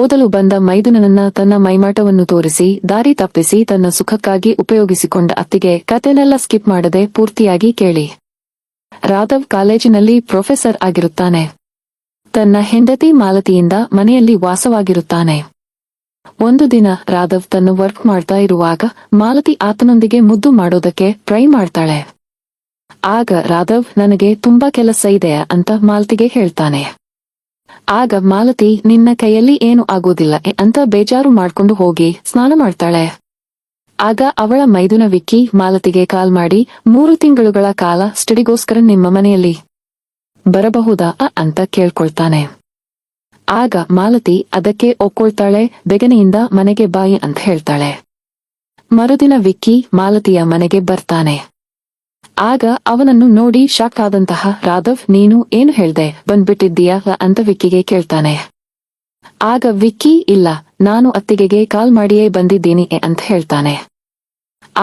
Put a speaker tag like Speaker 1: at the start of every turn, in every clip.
Speaker 1: ಓದಲು ಬಂದ ಮೈದುನನನ್ನ ತನ್ನ ಮೈಮಾಟವನ್ನು ತೋರಿಸಿ ದಾರಿ ತಪ್ಪಿಸಿ ತನ್ನ ಸುಖಕ್ಕಾಗಿ ಉಪಯೋಗಿಸಿಕೊಂಡ ಅತ್ತಿಗೆ ಕತೆನೆಲ್ಲ ಸ್ಕಿಪ್ ಮಾಡದೆ ಪೂರ್ತಿಯಾಗಿ ಕೇಳಿ. ರಾಧವ್ ಕಾಲೇಜಿನಲ್ಲಿ ಪ್ರೊಫೆಸರ್ ಆಗಿರುತ್ತಾನೆ. ತನ್ನ ಹೆಂಡತಿ ಮಾಲತಿಯಿಂದ ಮನೆಯಲ್ಲಿ ವಾಸವಾಗಿರುತ್ತಾನೆ. ಒಂದು ದಿನ ರಾಧವ್ ತನ್ನ ವರ್ಕ್ ಮಾಡ್ತಾ ಇರುವಾಗ ಮಾಲತಿ ಆತನೊಂದಿಗೆ ಮುದ್ದು ಮಾಡೋದಕ್ಕೆ ಟ್ರೈ ಮಾಡ್ತಾಳೆ. ಆಗ ರಾಧವ್ ನನಗೆ ತುಂಬಾ ಕೆಲಸ ಇದೆ ಅಂತ ಮಾಲತಿಗೆ ಹೇಳ್ತಾನೆ. ಆಗ ಮಾಲತಿ ನಿನ್ನ ಕೈಯಲ್ಲಿ ಏನು ಆಗೋದಿಲ್ಲ ಅಂತ ಬೇಜಾರು ಮಾಡ್ಕೊಂಡು ಹೋಗಿ ಸ್ನಾನ ಮಾಡ್ತಾಳೆ. ಆಗ ಅವಳ ಮೈದುನ ವಿಕ್ಕಿ ಮಾಲತಿಗೆ ಕಾಲ್ ಮಾಡಿ 3 ತಿಂಗಳುಗಳ ಕಾಲ ಸ್ಟಡಿಗೋಸ್ಕರ ನಿಮ್ಮ ಮನೆಯಲ್ಲಿ ಬರಬಹುದಾ ಅಂತ ಕೇಳ್ಕೊಳ್ತಾನೆ. ಆಗ ಮಾಲತಿ ಅದಕ್ಕೆ ಒಪ್ಕೊಳ್ತಾಳೆ. ಬೇಗನೆಯಿಂದ ಮನೆಗೆ ಬಾಯಿ ಅಂತ ಹೇಳ್ತಾಳೆ. ಮರುದಿನ ವಿಕ್ಕಿ ಮಾಲತಿಯ ಮನೆಗೆ ಬರ್ತಾನೆ. ಆಗ ಅವನನ್ನು ನೋಡಿ ಶಾಕ್ ಆದಂತಹ ರಾಧವ್ ನೀನು ಏನು ಹೇಳ್ದೆ ಬಂದ್ಬಿಟ್ಟಿದ್ದೀಯಾ ಅಂತ ವಿಕ್ಕಿಗೆ ಕೇಳ್ತಾನೆ. ಆಗ ವಿಕ್ಕಿ ಇಲ್ಲ ನಾನು ಅತ್ತಿಗೆಗೆ ಕಾಲ್ ಮಾಡಿಯೇ ಬಂದಿದ್ದೀನಿ ಅಂತ ಹೇಳ್ತಾನೆ.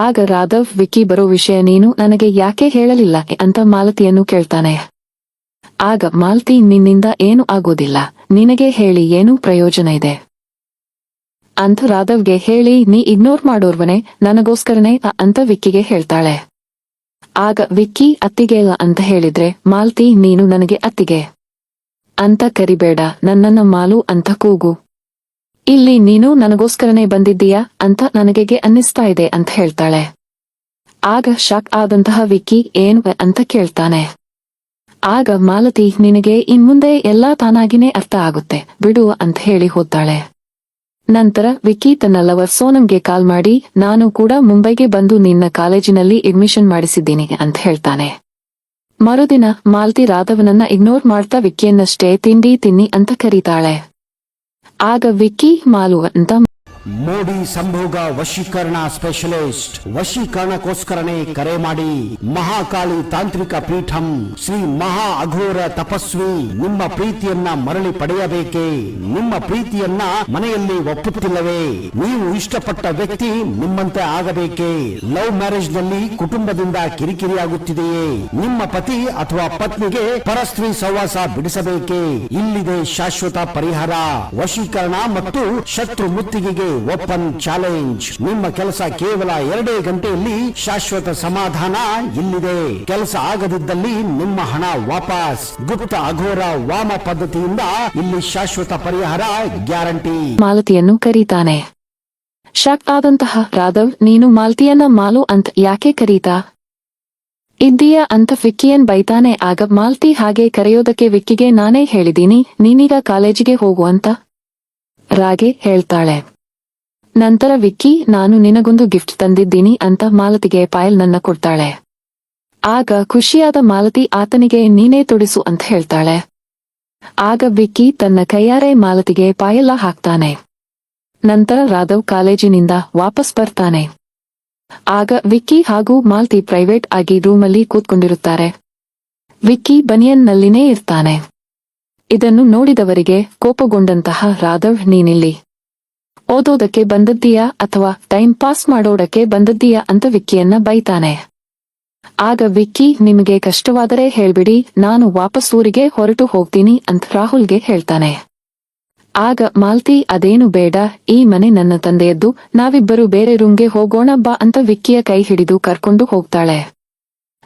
Speaker 1: ಆಗ ರಾಧವ್ ವಿಕ್ಕಿ ಬರೋ ವಿಷಯ ನೀನು ನನಗೆ ಯಾಕೆ ಹೇಳಲಿಲ್ಲ ಅಂತ ಮಾಲತಿಯನ್ನು ಕೇಳ್ತಾನೆ. ಆಗ ಮಾಲತಿ ನಿನ್ನಿಂದ ಏನು ಆಗೋದಿಲ್ಲ ನಿನಗೆ ಹೇಳಿ ಏನು ಪ್ರಯೋಜನ ಇದೆ ಅಂತ ರಾಧವ್ಗೆ ಹೇಳಿ ನೀ ಇಗ್ನೋರ್ ಮಾಡೋರ್ವನೆ ನನಗೋಸ್ಕರನೇ ಅಂತ ವಿಕ್ಕಿಗೆ ಹೇಳ್ತಾಳೆ. ಆಗ ವಿಕ್ಕಿ ಅತ್ತಿಗೆ ಅಂತ ಹೇಳಿದ್ರೆ ಮಾಲತಿ ನೀನು ನನಗೆ ಅತ್ತಿಗೆ ಅಂತ ಕರಿಬೇಡ ನನ್ನನ್ನ ಮಾಲು ಅಂತ ಕೂಗು. ಇಲ್ಲಿ ನೀನು ನನಗೋಸ್ಕರನೇ ಬಂದಿದ್ದೀಯಾ ಅಂತ ನನಗೆ ಅನ್ನಿಸ್ತಾ ಇದೆ ಅಂತ ಹೇಳ್ತಾಳೆ. ಆಗ ಶಾಕ್ ಆದಂತಹ ವಿಕ್ಕಿ ಏನು ಅಂತ ಕೇಳ್ತಾನೆ. ಆಗ ಮಾಲತಿ ನಿನಗೆ ಇನ್ಮುಂದೆ ಎಲ್ಲಾ ತಾನಾಗಿನೇ ಅರ್ಥ ಆಗುತ್ತೆ ಬಿಡು ಅಂತ ಹೇಳಿ ಹೋಗ್ತಾಳೆ. ನಂತರ ವಿಕ್ಕಿ ತನ್ನ ಲವರ್ ಸೋನಂಗೆ ಕಾಲ್ ಮಾಡಿ ನಾನು ಕೂಡ ಮುಂಬೈಗೆ ಬಂದು ನಿನ್ನ ಕಾಲೇಜಿನಲ್ಲಿ ಅಡ್ಮಿಷನ್ ಮಾಡಿಸಿದ್ದೀನಿ ಅಂತ ಹೇಳ್ತಾನೆ. ಮರುದಿನ ಮಾಲತಿ ರಾಧವನನ್ನ ಇಗ್ನೋರ್ ಮಾಡ್ತಾ ವಿಕ್ಕಿಯನ್ನಷ್ಟೇ ತಿಂಡಿ ತಿನ್ನಿ ಅಂತ ಕರೀತಾಳೆ. ಆಗ ವಿಕ್ಕಿ ಮಾಲು ಅಂತ
Speaker 2: ಮೋಡಿ ಸಂಭೋಗ ವಶೀಕರಣ ಸ್ಪೆಷಲಿಸ್ಟ್ ವಶೀಕರಣಕ್ಕೋಸ್ಕರನೇ ಕರೆ ಮಾಡಿ. ಮಹಾಕಾಳಿ ತಾಂತ್ರಿಕ ಪೀಠಂ ಶ್ರೀ ಮಹಾ ಅಘೋರ ತಪಸ್ವಿ ನಿಮ್ಮ ಪ್ರೀತಿಯನ್ನ ಮರಳಿ ಪಡೆಯಬೇಕೇ? ನಿಮ್ಮ ಪ್ರೀತಿಯನ್ನ ಮನೆಯಲ್ಲಿ ಒಪ್ಪುತ್ತಿಲ್ಲವೇ? ನೀವು ಇಷ್ಟಪಟ್ಟ ವ್ಯಕ್ತಿ ನಿಮ್ಮಂತೆ ಆಗಬೇಕೇ? ಲವ್ ಮ್ಯಾರೇಜ್ ನಲ್ಲಿ ಕುಟುಂಬದಿಂದ ಕಿರಿಕಿರಿಯಾಗುತ್ತಿದೆಯೇ? ನಿಮ್ಮ ಪತಿ ಅಥವಾ ಪತ್ನಿಗೆ ಪರಸ್ತ್ರೀ ಸಹವಾಸ ಬಿಡಿಸಬೇಕೇ? ಇಲ್ಲಿದೆ ಶಾಶ್ವತ ಪರಿಹಾರ. ವಶೀಕರಣ ಮತ್ತು ಶತ್ರು ಮುತ್ತಿಗೆಗೆ ಓಪನ್ ಚಾಲೆಂಜ್. ನಿಮ್ಮ ಕೆಲಸ ಕೇವಲ 2 ಗಂಟೆಯಲ್ಲಿ ಶಾಶ್ವತ ಸಮಾಧಾನ ಇಲ್ಲಿದೆ. ಕೆಲಸ ಆಗದಿದ್ದಲ್ಲಿ ನಿಮ್ಮ ಹಣ ವಾಪಸ್. ಗುಪ್ತ ಅಘೋರ ವಾಮ ಪದ್ಧತಿಯಿಂದ ಇಲ್ಲಿ ಶಾಶ್ವತ ಪರಿಹಾರ ಗ್ಯಾರಂಟಿ.
Speaker 1: ಮಾಲತಿಯನ್ನು ಕರೀತಾನೆ. ಶಾಕ್ ಆದಂತಹ ರಾಧವ್ ನೀನು ಮಾಲತಿಯನ್ನ ಮಾಲು ಅಂತ ಯಾಕೆ ಕರೀತಾ ಇದ್ದೀಯಾ ಅಂತ ವಿಕ್ಕಿಯನ್ ಬೈತಾನೆ. ಆಗ ಮಾಲತಿ ಹಾಗೆ ಕರೆಯೋದಕ್ಕೆ ವಿಕ್ಕಿಗೆ ನಾನೇ ಹೇಳಿದೀನಿ ನೀನೀಗ ಕಾಲೇಜಿಗೆ ಹೋಗು ಅಂತ ರಾಗೆ ಹೇಳ್ತಾಳೆ. ನಂತರ ವಿಕ್ಕಿ ನಾನು ನಿನಗೊಂದು ಗಿಫ್ಟ್ ತಂದಿದ್ದೀನಿ ಅಂತ ಮಾಲತಿಗೆ ಪಾಯಲ್ ನನ್ನ ಕೊಡ್ತಾಳೆ. ಆಗ ಖುಷಿಯಾದ ಮಾಲತಿ ಆತನಿಗೆ ನೀನೇ ತೊಡಿಸು ಅಂತ ಹೇಳ್ತಾಳೆ. ಆಗ ವಿಕ್ಕಿ ತನ್ನ ಕೈಯಾರೆ ಮಾಲತಿಗೆ ಪಾಯೆಲ್ಲ ಹಾಕ್ತಾನೆ. ನಂತರ ರಾಧವ್ ಕಾಲೇಜಿನಿಂದ ವಾಪಸ್ ಬರ್ತಾನೆ. ಆಗ ವಿಕ್ಕಿ ಹಾಗೂ ಮಾಲತಿ ಪ್ರೈವೇಟ್ ಆಗಿ ರೂಮಲ್ಲಿ ಕೂತ್ಕೊಂಡಿರುತ್ತಾರೆ. ವಿಕ್ಕಿ ಬನಿಯನ್ನಲ್ಲಿನೇ ಇರ್ತಾನೆ. ಇದನ್ನು ನೋಡಿದವರಿಗೆ ಕೋಪಗೊಂಡಂತಹ ರಾಧವ್ ನೀನಿಲ್ಲಿ ಓದೋದಕ್ಕೆ ಬಂದದ್ದೀಯಾ ಅಥವಾ ಟೈಮ್ ಪಾಸ್ ಮಾಡೋಡಕ್ಕೆ ಬಂದದ್ದೀಯಾ ಅಂತ ವಿಕ್ಕಿಯನ್ನ ಬೈತಾನೆ. ಆಗ ವಿಕ್ಕಿ ನಿಮಗೆ ಕಷ್ಟವಾದರೆ ಹೇಳ್ಬಿಡಿ ನಾನು ವಾಪಸ್ ಊರಿಗೆ ಹೊರಟು ಹೋಗ್ತೀನಿ ಅಂತ ರಾಹುಲ್ಗೆ ಹೇಳ್ತಾನೆ. ಆಗ ಮಾಲತಿ ಅದೇನು ಬೇಡ ಈ ಮನೆ ನನ್ನ ತಂದೆಯದ್ದು ನಾವಿಬ್ಬರು ಬೇರೆ ರೂಮ್ಗೆ ಹೋಗೋಣ ಬಾ ಅಂತ ವಿಕ್ಕಿಯ ಕೈ ಹಿಡಿದು ಕರ್ಕೊಂಡು ಹೋಗ್ತಾಳೆ.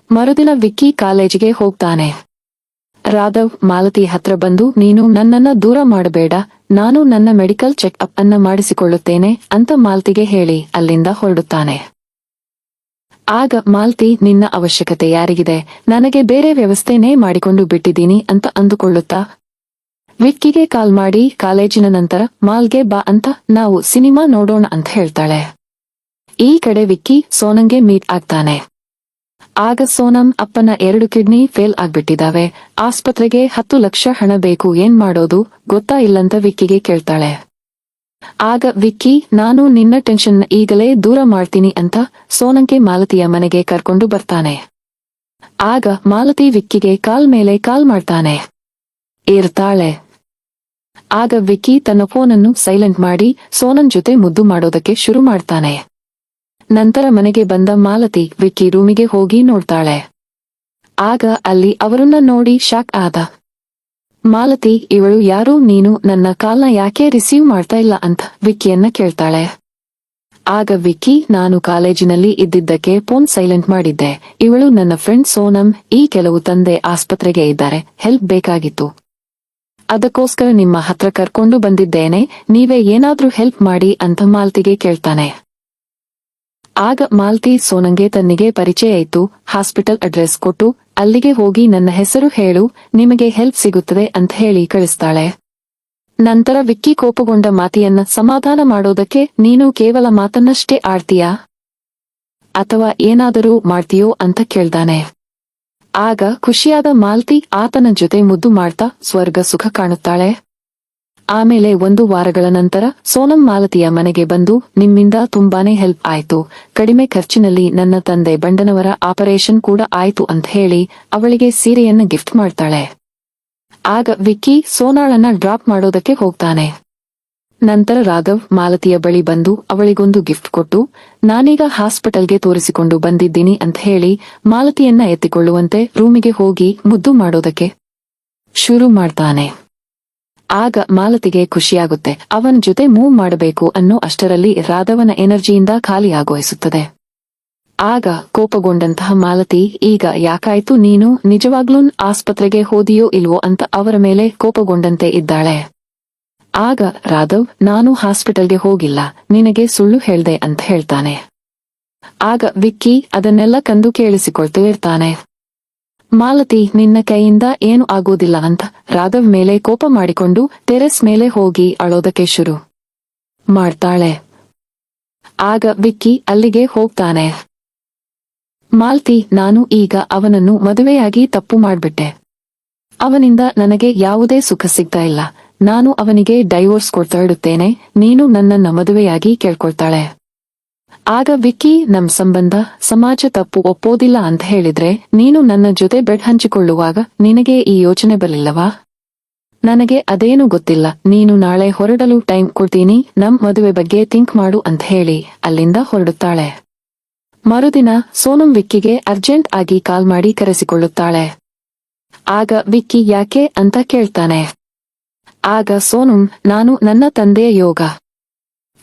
Speaker 1: ಮರುದಿನ ವಿಕ್ಕಿ ಕಾಲೇಜಿಗೆ ಹೋಗ್ತಾನೆ. ರಾಧವ್ ಮಾಲತಿ ಹತ್ರ ಬಂದು ನೀನು ನನ್ನನ್ನ ದೂರ ಮಾಡಬೇಡ ನಾನು ನನ್ನ ಮೆಡಿಕಲ್ ಚೆಕ್ ಅಪ್ ಅನ್ನ ಮಾಡಿಸಿಕೊಳ್ಳುತ್ತೇನೆ ಅಂತ ಮಾಲತಿಗೆ ಹೇಳಿ ಅಲ್ಲಿಂದ ಹೊರಡುತ್ತಾನೆ. ಆಗ ಮಾಲತಿ ನಿನ್ನ ಅವಶ್ಯಕತೆ ಯಾರಿಗಿದೆ ನನಗೆ ಬೇರೆ ವ್ಯವಸ್ಥೆನೇ ಮಾಡಿಕೊಂಡು ಬಿಟ್ಟಿದ್ದೀನಿ ಅಂತ ಅಂದುಕೊಳ್ಳುತ್ತಾ ವಿಕ್ಕಿಗೆ ಕಾಲ್ ಮಾಡಿ ಕಾಲೇಜಿನ ನಂತರ ಮಾಲ್ಗೆ ಬಾ ಅಂತ ನಾವು ಸಿನಿಮಾ ನೋಡೋಣ ಅಂತ ಹೇಳ್ತಾಳೆ. ಈ ಕಡೆ ವಿಕ್ಕಿ ಸೋನಂಗೆ ಮೀಟ್ ಆಗ್ತಾನೆ. ಆಗ ಸೋನಂ ಅಪ್ಪನ 2 ಕಿಡ್ನಿ ಫೇಲ್ ಆಗ್ಬಿಟ್ಟಿದಾವೆ ಆಸ್ಪತ್ರೆಗೆ 10 ಲಕ್ಷ ಹಣ ಬೇಕು ಏನ್ ಮಾಡೋದು ಗೊತ್ತಾ ಇಲ್ಲಂತ ವಿಕ್ಕಿಗೆ ಕೇಳ್ತಾಳೆ. ಆಗ ವಿಕ್ಕಿ ನಾನು ನಿನ್ನ ಟೆನ್ಷನ್ ಈಗಲೇ ದೂರ ಮಾಡ್ತೀನಿ ಅಂತ ಸೋನಂಗೆ ಮಾಲತಿಯ ಮನೆಗೆ ಕರ್ಕೊಂಡು ಬರ್ತಾನೆ. ಆಗ ಮಾಲತಿ ವಿಕ್ಕಿಗೆ ಕಾಲ್ ಮೇಲೆ ಕಾಲ್ ಮಾಡ್ತಾನೆ. ಇರ್ತಾಳೆ. ಆಗ ವಿಕ್ಕಿ ತನ್ನ ಫೋನನ್ನು ಸೈಲೆಂಟ್ ಮಾಡಿ ಸೋನನ್ ಜೊತೆ ಮುದ್ದು ಮಾಡೋದಕ್ಕೆ ಶುರು ಮಾಡ್ತಾನೆ. ನಂತರ ಮನೆಗೆ ಬಂದ ಮಾಲತಿ ವಿಕ್ಕಿ ರೂಮಿಗೆ ಹೋಗಿ ನೋಡ್ತಾಳೆ. ಆಗ ಅಲ್ಲಿ ಅವರನ್ನ ನೋಡಿ ಶಾಕ್ ಆದ ಮಾಲತಿ, ಇವಳು ಯಾರು? ನೀನು ನನ್ನ ಕಾಲ್ನ ಯಾಕೆ ರಿಸೀವ್ ಮಾಡ್ತಾ ಇಲ್ಲ ಅಂತ ವಿಕ್ಕಿಯನ್ನ ಕೇಳ್ತಾಳೆ. ಆಗ ವಿಕ್ಕಿ, ನಾನು ಕಾಲೇಜಿನಲ್ಲಿ ಇದ್ದಿದ್ದಕ್ಕೆ ಫೋನ್ ಸೈಲೆಂಟ್ ಮಾಡಿದ್ದೆ. ಇವಳು ನನ್ನ ಫ್ರೆಂಡ್ ಸೋನಂ. ಈ ಕೆಲವು ತಂದೆ ಆಸ್ಪತ್ರೆಗೆ ಇದ್ದಾರೆ, ಹೆಲ್ಪ್ ಬೇಕಾಗಿತ್ತು. ಅದಕ್ಕೋಸ್ಕರ ನಿಮ್ಮ ಹತ್ರ ಕರ್ಕೊಂಡು ಬಂದಿದ್ದೇನೆ. ನೀವೇ ಏನಾದ್ರೂ ಹೆಲ್ಪ್ ಮಾಡಿ ಅಂತ ಮಾಲ್ತಿಗೆ ಕೇಳ್ತಾನೆ. ಆಗ ಮಾಲ್ತಿ ಸೋನಂಗೆ ತನ್ನಿಗೆ ಪರಿಚಯ ಇತ್ತು. ಹಾಸ್ಪಿಟಲ್ ಅಡ್ರೆಸ್ ಕೊಟ್ಟು ಅಲ್ಲಿಗೆ ಹೋಗಿ ನನ್ನ ಹೆಸರು ಹೇಳು, ನಿಮಗೆ ಹೆಲ್ಪ್ ಸಿಗುತ್ತದೆ ಅಂತ ಹೇಳಿ ಕಳಿಸ್ತಾಳೆ. ನಂತರ ವಿಕ್ಕಿ ಕೋಪಗೊಂಡ ಮಾತಿಯನ್ನ ಸಮಾಧಾನ ಮಾಡೋದಕ್ಕೆ, ನೀನು ಕೇವಲ ಮಾತನ್ನಷ್ಟೇ ಆಡ್ತೀಯಾ ಅಥವಾ ಏನಾದರೂ ಮಾಡ್ತೀಯೋ ಅಂತ ಕೇಳ್ದಾನೆ. ಆಗ ಖುಷಿಯಾದ ಮಾಲ್ತಿ ಆತನ ಜೊತೆ ಮುದ್ದು ಮಾಡ್ತಾ ಸ್ವರ್ಗ ಸುಖ ಕಾಣುತ್ತಾಳೆ. ಆಮೇಲೆ 1 ವಾರಗಳ ನಂತರ ಸೋನಂ ಮಾಲತಿಯ ಮನೆಗೆ ಬಂದು, ನಿಮ್ಮಿಂದ ತುಂಬಾನೇ ಹೆಲ್ಪ್ ಆಯ್ತು. ಕಡಿಮೆ ಖರ್ಚಿನಲ್ಲಿ ನನ್ನ ತಂದೆ ಬಂಡನವರ ಆಪರೇಷನ್ ಕೂಡ ಆಯ್ತು ಅಂತ ಹೇಳಿ ಅವಳಿಗೆ ಸೀರೆಯನ್ನ ಗಿಫ್ಟ್ ಮಾಡ್ತಾಳೆ. ಆಗ ವಿಕ್ಕಿ ಸೋನಾಳನ್ನ ಡ್ರಾಪ್ ಮಾಡೋದಕ್ಕೆ ಹೋಗ್ತಾನೆ. ನಂತರ ರಾಘವ್ ಮಾಲತಿಯ ಬಳಿ ಬಂದು ಅವಳಿಗೊಂದು ಗಿಫ್ಟ್ ಕೊಟ್ಟು, ನಾನೀಗ ಹಾಸ್ಪಿಟಲ್ಗೆ ತೋರಿಸಿಕೊಂಡು ಬಂದಿದ್ದೀನಿ ಅಂತ ಹೇಳಿ ಮಾಲತಿಯನ್ನ ಎತ್ತಿಕೊಳ್ಳುವಂತೆ ರೂಮಿಗೆ ಹೋಗಿ ಮುದ್ದು ಮಾಡೋದಕ್ಕೆ ಶುರು ಮಾಡ್ತಾನೆ. ಆಗ ಮಾಲತಿಗೆ ಖುಷಿಯಾಗುತ್ತೆ. ಅವನ ಜೊತೆ ಮೂವ್ ಮಾಡಬೇಕು ಅನ್ನೋ ಅಷ್ಟರಲ್ಲಿ ರಾಧವನ ಎನರ್ಜಿಯಿಂದ ಖಾಲಿಯಾಗೋಯಿಸುತ್ತದೆ. ಆಗ ಕೋಪಗೊಂಡಂತಹ ಮಾಲತಿ, ಈಗ ಯಾಕಾಯ್ತು, ನೀನು ನಿಜವಾಗ್ಲೂ ಆಸ್ಪತ್ರೆಗೆ ಹೋದಿಯೋ ಇಲ್ವೋ ಅಂತ ಅವರ ಮೇಲೆ ಕೋಪಗೊಂಡಂತೆ ಇದ್ದಾಳೆ. ಆಗ ರಾಧವ್, ನಾನು ಹಾಸ್ಪಿಟಲ್ಗೆ ಹೋಗಿಲ್ಲ, ನಿನಗೆ ಸುಳ್ಳು ಹೇಳ್ದೆ ಅಂತ ಹೇಳ್ತಾನೆ. ಆಗ ವಿಕ್ಕಿ ಅದನ್ನೆಲ್ಲ ಕಂದು ಕೇಳಿಸಿಕೊಳ್ತಾ ಇರ್ತಾನೆ. ಮಾಲತಿ, ನಿನ್ನ ಕೈಯಿಂದ ಏನು ಆಗೋದಿಲ್ಲ ಅಂತ ರಾಘವ್ ಮೇಲೆ ಕೋಪ ಮಾಡಿಕೊಂಡು ಟೆರೆಸ್ ಮೇಲೆ ಹೋಗಿ ಅಳೋದಕ್ಕೆ ಶುರು ಮಾಡ್ತಾಳೆ. ಆಗ ವಿಕ್ಕಿ ಅಲ್ಲಿಗೆ ಹೋಗ್ತಾನೆ. ಮಾಲ್ತಿ, ನಾನು ಈಗ ಅವನನ್ನು ಮದುವೆಯಾಗಿ ತಪ್ಪು ಮಾಡ್ಬಿಟ್ಟೆ. ಅವನಿಂದ ನನಗೆ ಯಾವುದೇ ಸುಖ ಸಿಗ್ತಾ ಇಲ್ಲ. ನಾನು ಅವನಿಗೆ ಡೈವೋರ್ಸ್ ಕೊಡ್ತಾ ಇಡುತ್ತೇನೆ. ನೀನು ನನ್ನನ್ನ ಮದುವೆಯಾಗಿ ಕೇಳ್ಕೊಳ್ತಾಳೆ. ಆಗ ವಿಕ್ಕಿ, ನಮ್ ಸಂಬಂಧ ಸಮಾಜ ತಪ್ಪು ಒಪ್ಪೋದಿಲ್ಲ ಅಂತ ಹೇಳಿದ್ರೆ ನೀನು ನನ್ನ ಜೊತೆ ಬೆಡ್ ಹಂಚಿಕೊಳ್ಳುವಾಗ ನಿನಗೆ ಈ ಯೋಚನೆ ಬರಲಿಲ್ಲವಾ? ನನಗೆ ಅದೇನು ಗೊತ್ತಿಲ್ಲ. ನೀನು ನಾಳೆ ಹೊರಡಲು ಟೈಮ್ ಕೊಡ್ತೀನಿ, ನಮ್ ಮದುವೆ ಬಗ್ಗೆ ಥಿಂಕ್ ಮಾಡು ಅಂತ ಹೇಳಿ ಅಲ್ಲಿಂದ ಹೊರಡುತ್ತಾಳೆ. ಮರುದಿನ ಸೋನಂ ವಿಕ್ಕಿಗೆ ಅರ್ಜೆಂಟ್ ಆಗಿ ಕಾಲ್ ಮಾಡಿ ಕರೆಸಿಕೊಳ್ಳುತ್ತಾಳೆ. ಆಗ ವಿಕ್ಕಿ ಯಾಕೆ ಅಂತ ಕೇಳ್ತಾನೆ. ಆಗ ಸೋನಂ, ನಾನು ನನ್ನ ತಂದೆಯ ಯೋಗ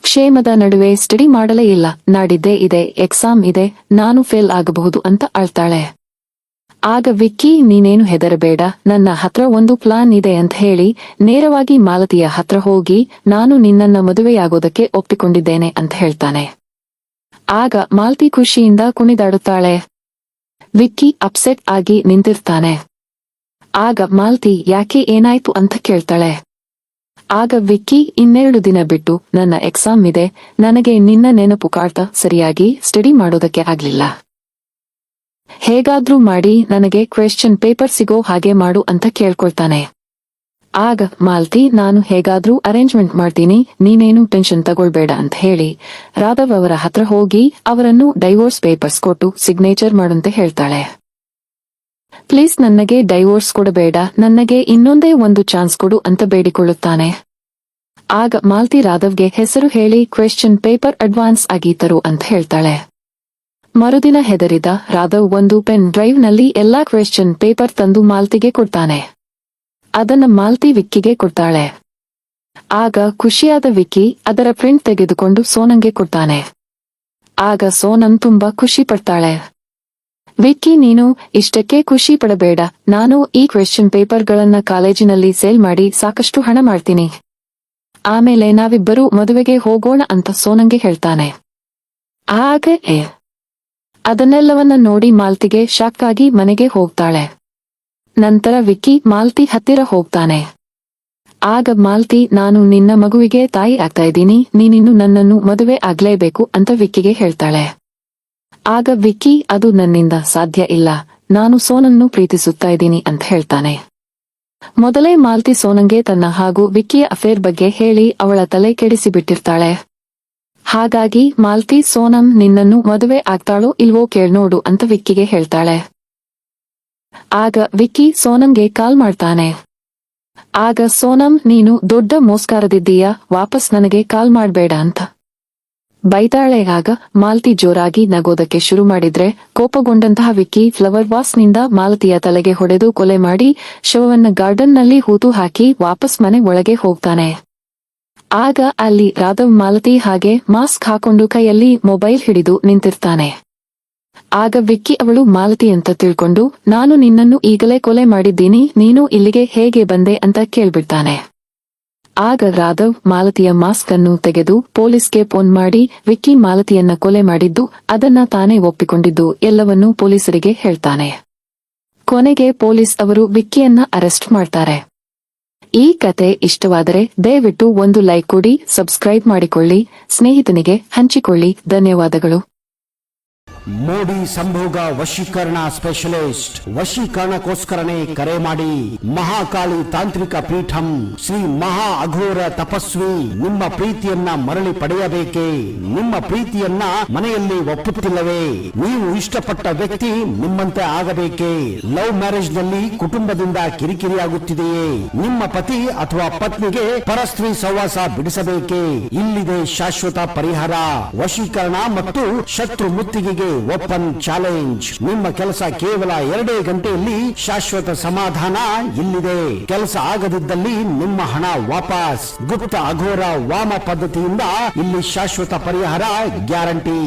Speaker 1: ಕ್ಷೇಮದ ನಡುವೆ ಸ್ಟಡಿ ಮಾಡಲೇ ಇಲ್ಲ. ನಾಡಿದ್ದೇ ಇದೆ ಎಕ್ಸಾಮ್ ಇದೆ, ನಾನು ಫೇಲ್ ಆಗಬಹುದು ಅಂತ ಅಳ್ತಾಳೆ. ಆಗ ವಿಕ್ಕಿ, ನೀನೇನು ಹೆದರಬೇಡ, ನನ್ನ ಹತ್ರ ಒಂದು ಪ್ಲಾನ್ ಇದೆ ಅಂತ ಹೇಳಿ ನೇರವಾಗಿ ಮಾಲತಿಯ ಹತ್ರ ಹೋಗಿ, ನಾನು ನಿನ್ನನ್ನ ಮದುವೆಯಾಗೋದಕ್ಕೆ ಒಪ್ಪಿಕೊಂಡಿದ್ದೇನೆ ಅಂತ ಹೇಳ್ತಾನೆ. ಆಗ ಮಾಲ್ತಿ ಖುಷಿಯಿಂದ ಕುಣಿದಾಡುತ್ತಾಳೆ. ವಿಕ್ಕಿ ಅಪ್ಸೆಟ್ ಆಗಿ ನಿಂತಿರ್ತಾನೆ. ಆಗ ಮಾಲ್ತಿ, ಯಾಕೆ ಏನಾಯ್ತು ಅಂತ ಕೇಳ್ತಾಳೆ. ಆಗ ವಿಕ್ಕಿ, 2 ದಿನ ಬಿಟ್ಟು ನನ್ನ ಎಕ್ಸಾಮ್ ಇದೆ, ನನಗೆ ನಿನ್ನ ನೆನಪು ಕಾಡ್ತಾ ಸರಿಯಾಗಿ ಸ್ಟಡಿ ಮಾಡೋದಕ್ಕೆ ಆಗ್ಲಿಲ್ಲ. ಹೇಗಾದ್ರೂ ಮಾಡಿ ನನಗೆ ಕ್ವೆಶ್ಚನ್ ಪೇಪರ್ ಸಿಗೋ ಹಾಗೆ ಮಾಡು ಅಂತ ಕೇಳ್ಕೊಳ್ತಾನೆ. ಆಗ ಮಾಲ್ತಿ, ನಾನು ಹೇಗಾದ್ರೂ ಅರೇಂಜ್ಮೆಂಟ್ ಮಾಡ್ತೀನಿ, ನೀನೇನು ಟೆನ್ಷನ್ ತಗೊಳ್ಬೇಡ ಅಂತ ಹೇಳಿ ರಾಘವ್ ಅವರ ಹತ್ರ ಹೋಗಿ ಅವರನ್ನು ಡೈವೋರ್ಸ್ ಪೇಪರ್ಸ್ ಕೊಟ್ಟು ಸಿಗ್ನೇಚರ್ ಮಾಡುವಂತೆ ಹೇಳ್ತಾಳೆ. ಪ್ಲೀಸ್ ನನಗೆ ಡೈವೋರ್ಸ್ ಕೊಡಬೇಡ, ನನಗೆ ಇನ್ನೊಂದೇ ಒಂದು ಚಾನ್ಸ್ ಕೊಡು ಅಂತ ಬೇಡಿಕೊಳ್ಳುತ್ತಾನೆ. ಆಗ ಮಾಲ್ತಿ ರಾಘವ್ಗೆ ಹೆಸರು ಹೇಳಿ ಕ್ವೆಶ್ಚನ್ ಪೇಪರ್ ಅಡ್ವಾನ್ಸ್ ಆಗಿ ತರು ಅಂತ ಹೇಳ್ತಾಳೆ. ಮರುದಿನ ಹೆದರಿದ ರಾಘವ್ ಒಂದು ಪೆನ್ ಡ್ರೈವ್ ನಲ್ಲಿ ಎಲ್ಲಾ ಕ್ವೆಶ್ಚನ್ ಪೇಪರ್ ತಂದು ಮಾಲ್ತಿಗೆ ಕೊಡ್ತಾನೆ. ಅದನ್ನ ಮಾಲ್ತಿ ವಿಕ್ಕಿಗೆ ಕೊಡ್ತಾಳೆ. ಆಗ ಖುಷಿಯಾದ ವಿಕ್ಕಿ ಅದರ ಪ್ರಿಂಟ್ ತೆಗೆದುಕೊಂಡು ಸೋನಂಗೆ ಕೊಡ್ತಾನೆ. ಆಗ ಸೋನಂ ತುಂಬಾ ಖುಷಿ ಪಡ್ತಾಳೆ. ವಿಕ್ಕಿ, ನೀನು ಇಷ್ಟಕ್ಕೆ ಖುಷಿ ಪಡಬೇಡ, ನಾನು ಈ ಕ್ವೆಶ್ಚನ್ ಪೇಪರ್ಗಳನ್ನ ಕಾಲೇಜಿನಲ್ಲಿ ಸೇಲ್ ಮಾಡಿ ಸಾಕಷ್ಟು ಹಣ ಮಾಡ್ತೀನಿ. ಆಮೇಲೆ ನಾವಿಬ್ಬರೂ ಮದುವೆಗೆ ಹೋಗೋಣ ಅಂತ ಸೋನಂಗೆ ಹೇಳ್ತಾನೆ. ಆಗ ಅದನ್ನೆಲ್ಲವನ್ನ ನೋಡಿ ಮಾಲ್ತಿಗೆ ಶಾಕ್ ಆಗಿ ಮನೆಗೆ ಹೋಗ್ತಾಳೆ. ನಂತರ ವಿಕ್ಕಿ ಮಾಲ್ತಿ ಹತ್ತಿರ ಹೋಗ್ತಾನೆ. ಆಗ ಮಾಲ್ತಿ, ನಾನು ನಿನ್ನ ಮಗುವಿಗೆ ತಾಯಿ ಆಗ್ತಾ ಇದ್ದೀನಿ, ನೀನಿನ್ನು ನನ್ನನ್ನು ಮದುವೆ ಆಗ್ಲೇಬೇಕು ಅಂತ ವಿಕ್ಕಿಗೆ ಹೇಳ್ತಾಳೆ. ಆಗ ವಿಕ್ಕಿ, ಅದು ನನ್ನಿಂದ ಸಾಧ್ಯ ಇಲ್ಲ, ನಾನು ಸೋನನ್ನು ಪ್ರೀತಿಸುತ್ತಾ ಇದ್ದೀನಿ ಅಂತ ಹೇಳ್ತಾನೆ. ಮೊದಲೇ ಮಾಲ್ತಿ ಸೋನಂಗೆ ತನ್ನ ಹಾಗೂ ವಿಕ್ಕಿಯ ಅಫೇರ್ ಬಗ್ಗೆ ಹೇಳಿ ಅವಳ ತಲೆ ಕೆಡಿಸಿಬಿಟ್ಟಿರ್ತಾಳೆ. ಹಾಗಾಗಿ ಮಾಲ್ತಿ, ಸೋನಂ ನಿನ್ನನ್ನು ಮದುವೆ ಆಗ್ತಾಳೋ ಇಲ್ವೋ ಕೇಳ್ನೋಡು ಅಂತ ವಿಕ್ಕಿಗೆ ಹೇಳ್ತಾಳೆ. ಆಗ ವಿಕ್ಕಿ ಸೋನಂಗೆ ಕಾಲ್ ಮಾಡ್ತಾನೆ. ಆಗ ಸೋನಂ, ನೀನು ದೊಡ್ಡ ಮೋಸ್ಕಾರದಿದ್ದೀಯಾ, ವಾಪಸ್ ನನಗೆ ಕಾಲ್ ಮಾಡ್ಬೇಡ ಅಂತ ಬೈತಾಳೆ. ಆಗ ಮಾಲತಿ ಜೋರಾಗಿ ನಗೋದಕ್ಕೆ ಶುರು ಮಾಡಿದ್ರೆ ಕೋಪಗೊಂಡಂತಹ ವಿಕ್ಕಿ ಫ್ಲವರ್ ವಾಸ್ನಿಂದ ಮಾಲತಿಯ ತಲೆಗೆ ಹೊಡೆದು ಕೊಲೆ ಮಾಡಿ ಶವವನ್ನ ಗಾರ್ಡನ್ನಲ್ಲಿ ಹೂತು ಹಾಕಿ ವಾಪಸ್ ಮನೆ ಒಳಗೆ ಹೋಗ್ತಾನೆ. ಆಗ ಅಲ್ಲಿ ರಾಧವ್ ಮಾಲತಿ ಹಾಗೆ ಮಾಸ್ಕ್ ಹಾಕೊಂಡು ಕೈಯಲ್ಲಿ ಮೊಬೈಲ್ ಹಿಡಿದು ನಿಂತಿರ್ತಾನೆ. ಆಗ ವಿಕ್ಕಿ ಅವಳು ಮಾಲತಿ ಅಂತ ತಿಳ್ಕೊಂಡು ನಾನು ನಿನ್ನನ್ನು ಈಗಲೇ ಕೊಲೆ ಮಾಡಿದ್ದೀನಿ, ನೀನು ಇಲ್ಲಿಗೆ ಹೇಗೆ ಬಂದೆ ಅಂತ ಕೇಳ್ಬಿಡ್ತಾನೆ. ಆಗ ರಾಧವ್ ಮಾಲತಿಯ ಮಾಸ್ಕ್ ಅನ್ನು ತೆಗೆದು ಪೊಲೀಸ್ಗೆ ಫೋನ್ ಮಾಡಿ ವಿಕ್ಕಿ ಮಾಲತಿಯನ್ನ ಕೊಲೆ ಮಾಡಿದ್ದು, ಅದನ್ನ ತಾನೇ ಒಪ್ಪಿಕೊಂಡಿದ್ದು ಎಲ್ಲವನ್ನೂ ಪೊಲೀಸರಿಗೆ ಹೇಳ್ತಾನೆ. ಕೊನೆಗೆ ಪೊಲೀಸ್ ಅವರು ವಿಕ್ಕಿಯನ್ನ ಅರೆಸ್ಟ್ ಮಾಡ್ತಾರೆ. ಈ ಕತೆ ಇಷ್ಟವಾದರೆ ದಯವಿಟ್ಟು ಒಂದು ಲೈಕ್ ಕೊಡಿ, ಸಬ್ಸ್ಕ್ರೈಬ್ ಮಾಡಿಕೊಳ್ಳಿ, ಸ್ನೇಹಿತನಿಗೆ ಹಂಚಿಕೊಳ್ಳಿ. ಧನ್ಯವಾದಗಳು.
Speaker 2: ಮೋಡಿ ಸಂಭೋಗ ವಶೀಕರಣ ಸ್ಪೆಷಲಿಸ್ಟ್. ವಶೀಕರಣಕ್ಕೋಸ್ಕರನೇ ಕರೆ ಮಾಡಿ. ಮಹಾಕಾಳಿ ತಾಂತ್ರಿಕ ಪೀಠಂ ಶ್ರೀ ಮಹಾ ಅಘೋರ ತಪಸ್ವಿ ನಿಮ್ಮ ಪ್ರೀತಿಯನ್ನ ಮರಳಿ ಪಡೆಯಬೇಕೇ? ನಿಮ್ಮ ಪ್ರೀತಿಯನ್ನ ಮನೆಯಲ್ಲಿ ಒಪ್ಪುತ್ತಿಲ್ಲವೇ? ನೀವು ಇಷ್ಟಪಟ್ಟ ವ್ಯಕ್ತಿ ನಿಮ್ಮಂತೆ ಆಗಬೇಕೇ? ಲವ್ ಮ್ಯಾರೇಜ್ ನಲ್ಲಿ ಕುಟುಂಬದಿಂದ ಕಿರಿಕಿರಿಯಾಗುತ್ತಿದೆಯೇ? ನಿಮ್ಮ ಪತಿ ಅಥವಾ ಪತ್ನಿಗೆ ಪರಸ್ತ್ರೀ ಸಹವಾಸ ಬಿಡಿಸಬೇಕೇ? ಇಲ್ಲಿದೆ ಶಾಶ್ವತ ಪರಿಹಾರ. ವಶೀಕರಣ ಮತ್ತು ಶತ್ರು ಮುತ್ತಿಗೆಗೆ ಓಪನ್ ಚಾಲೆಂಜ್. ನಿಮ್ಮ ಕೆಲಸ ಕೇವಲ 2 ಗಂಟೆಯಲ್ಲಿ ಶಾಶ್ವತ ಸಮಾಧಾನ ಇಲ್ಲಿದೆ. ಕೆಲಸ ಆಗದಿದ್ದಲ್ಲಿ ನಿಮ್ಮ ಹಣ ವಾಪಸ್. ಗುಪ್ತ ಅಘೋರ ವಾಮ ಪದ್ಧತಿಯಿಂದ ಇಲ್ಲಿ ಶಾಶ್ವತ ಪರಿಹಾರ ಗ್ಯಾರಂಟಿ.